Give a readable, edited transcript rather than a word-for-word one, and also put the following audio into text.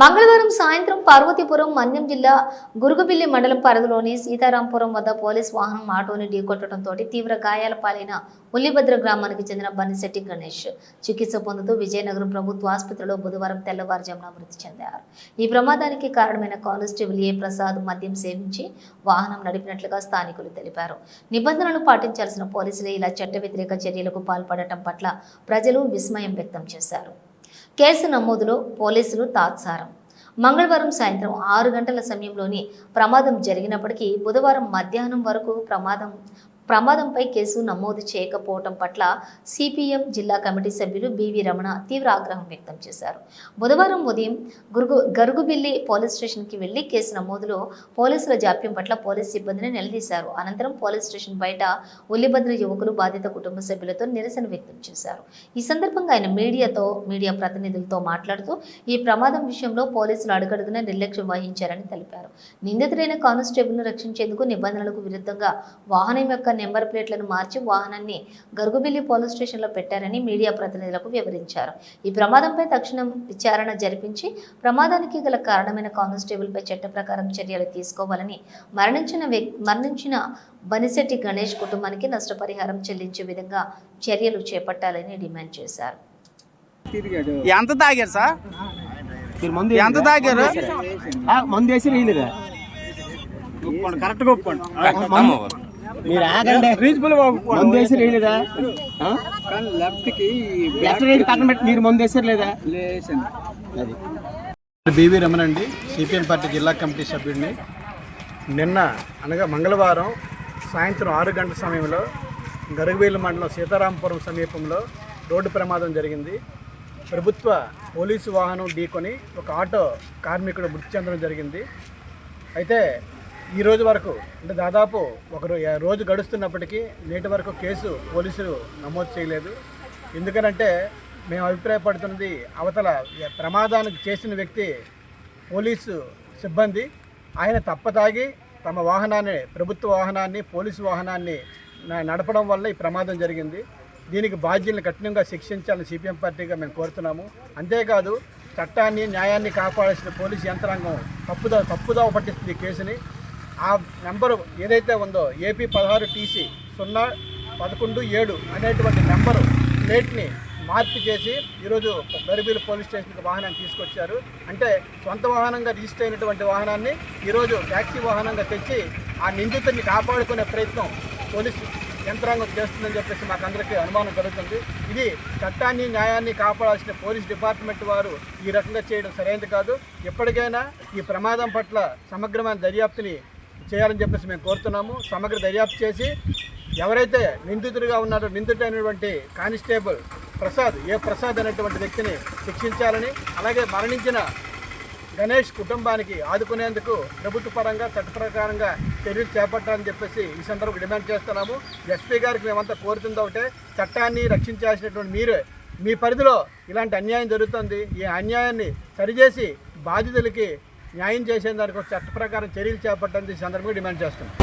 మంగళవారం సాయంత్రం పార్వతీపురం మన్యం జిల్లా గురుగుబిల్లి మండలం పరిధిలోని సీతారాంపురం వద్ద పోలీస్ వాహనం ఆటోని ఢీకొట్టడంతో తీవ్ర గాయాల పాలైన ఉల్లిభద్ర గ్రామానికి చెందిన బన్నిశెట్టి గణేష్ చికిత్స పొందుతూ విజయనగరం ప్రభుత్వ ఆసుపత్రిలో బుధవారం తెల్లవారుజామున మృతి చెందారు. ఈ ప్రమాదానికి కారణమైన కానిస్టేబుల్ ఏ ప్రసాద్ మద్యం సేవించి వాహనం నడిపినట్లుగా స్థానికులు తెలిపారు. నిబంధనలు పాటించాల్సిన పోలీసులే ఇలా చట్ట వ్యతిరేక చర్యలకు పాల్పడటం పట్ల ప్రజలు విస్మయం వ్యక్తం చేశారు. కేసు నమోదులో పోలీసులు తాత్సారం. మంగళవారం సాయంత్రం 6 గంటల సమయంలోని ప్రమాదం జరిగినప్పటికీ బుధవారం మధ్యాహ్నం వరకు ప్రమాదంపై కేసు నమోదు చేయకపోవడం పట్ల సిపిఎం జిల్లా కమిటీ సభ్యులు బివి రమణ తీవ్ర ఆగ్రహం వ్యక్తం చేశారు. బుధవారం ఉదయం గరుగుబిల్లి పోలీస్ స్టేషన్కి వెళ్లి కేసు నమోదులో పోలీసుల జాప్యం పట్ల పోలీస్ సిబ్బందిని నిలదీశారు. అనంతరం పోలీస్ స్టేషన్ బయట ఉల్లిభద్ర యువకులు బాధిత కుటుంబ సభ్యులతో నిరసన వ్యక్తం చేశారు. ఈ సందర్భంగా ఆయన మీడియా ప్రతినిధులతో మాట్లాడుతూ ఈ ప్రమాదం విషయంలో పోలీసులు అడుగడుగున నిర్లక్ష్యం వహించారని తెలిపారు. నిందితుడైన కానిస్టేబుల్ను రక్షించేందుకు నిబంధనలకు విరుద్ధంగా వాహనం యొక్క నెంబర్ ప్లేట్లను మార్చి వాహనాన్ని గరుగుబిల్లి పోలీస్ స్టేషన్లో పెట్టారని మీడియా ప్రతినిధులకు వివరించారు. ఈ ప్రమాదంపై తక్షణం విచారణ జరిపించి ప్రమాదానికి గల కారణమైన కానిస్టేబుల్పై చట్ట ప్రకారం చర్యలు తీసుకోవాలని, మరణించిన బనిశెట్టి గణేష్ కుటుంబానికి నష్టపరిహారం చెల్లించే విధంగా చర్యలు చేపట్టాలని డిమాండ్ చేశారు. ఎంత తాగారు సార్? ఎంత తాగారు? మందు వేసి వేయలేదా? కరెక్ట్గా ఒప్పుకోండి. మీరు ఆగండి. మందు వేసి వేయలేదా? లెఫ్ట్ రైట్ పక్కన పెట్టి మీరు మందు వేసారు లేదా? అది బివి రమణ అండి, సిపిఎం పార్టీ జిల్లా కమిటీ సభ్యుడిని. నిన్న అనగా మంగళవారం సాయంత్రం 6 గంటల సమయంలో గరుగుబిల్లి మండలం సీతారాంపురం సమీపంలో రోడ్డు ప్రమాదం జరిగింది. ప్రభుత్వ పోలీసు వాహనం ఢీకొని ఒక ఆటో కార్మికుడు మృతి చెందడం జరిగింది. అయితే ఈ రోజు వరకు అంటే దాదాపు రోజు గడుస్తున్నప్పటికీ నేటి వరకు కేసు పోలీసులు నమోదు చేయలేదు. ఎందుకనంటే మేము అభిప్రాయపడుతున్నది, అవతల ప్రమాదానికి చేసిన వ్యక్తి పోలీసు సిబ్బంది. ఆయన తప్పతాగి తమ వాహనాన్ని, ప్రభుత్వ వాహనాన్ని, పోలీసు వాహనాన్ని నడపడం వల్ల ఈ ప్రమాదం జరిగింది. దీనికి బాధ్యులను కఠినంగా శిక్షించాలని సిపిఎం పార్టీగా మేము కోరుతున్నాము. అంతేకాదు చట్టాన్ని, న్యాయాన్ని కాపాడాల్సిన పోలీసు యంత్రాంగం తప్పుదోవ పట్టిస్తుంది కేసుని. ఆ నెంబరు ఏదైతే ఉందో ఏపీ 16 TC 0117 అనేటువంటి నెంబరు ప్లేట్ని మార్పు చేసి ఈరోజు గరుగుబిల్లి పోలీస్ స్టేషన్కి వాహనాన్ని తీసుకొచ్చారు. అంటే సొంత వాహనంగా రిజిస్టర్ అయినటువంటి వాహనాన్ని ఈరోజు ట్యాక్సీ వాహనంగా తెచ్చి ఆ నిందితుడిని కాపాడుకునే ప్రయత్నం పోలీసు యంత్రాంగం చేస్తుందని చెప్పేసి మాకు అందరికీ అనుమానం కలుగుతుంది. ఇది చట్టాన్ని, న్యాయాన్ని కాపాడాల్సిన పోలీస్ డిపార్ట్మెంట్ వారు ఈ రకంగా చేయడం సరైనది కాదు. ఎప్పటికైనా ఈ ప్రమాదం పట్ల సమగ్రమైన దర్యాప్తుని చేయాలని చెప్పేసి మేము కోరుతున్నాము. సమగ్ర దర్యాప్తు చేసి ఎవరైతే నిందితుడిగా ఉన్నారో, నిందితుడైనటువంటి కానిస్టేబుల్ ప్రసాద్ అనేటువంటి వ్యక్తిని శిక్షించాలని, అలాగే మరణించిన గణేష్ కుటుంబానికి ఆదుకునేందుకు ప్రభుత్వ పరంగా చట్ట ప్రకారంగా చర్యలు చేపట్టాలని చెప్పేసి ఈ సందర్భంగా డిమాండ్ చేస్తున్నాము. ఎస్పీ గారికి మేమంతా కోరుతుంది ఒకటే, చట్టాన్ని రక్షించాల్సినటువంటి మీరు, మీ పరిధిలో ఇలాంటి అన్యాయం జరుగుతుంది. ఈ అన్యాయాన్ని సరిచేసి బాధితులకి న్యాయం చేసేందుకు చట్ట ప్రకారం చర్యలు చేపట్టాలని ఈ సందర్భంగా డిమాండ్ చేస్తున్నాం.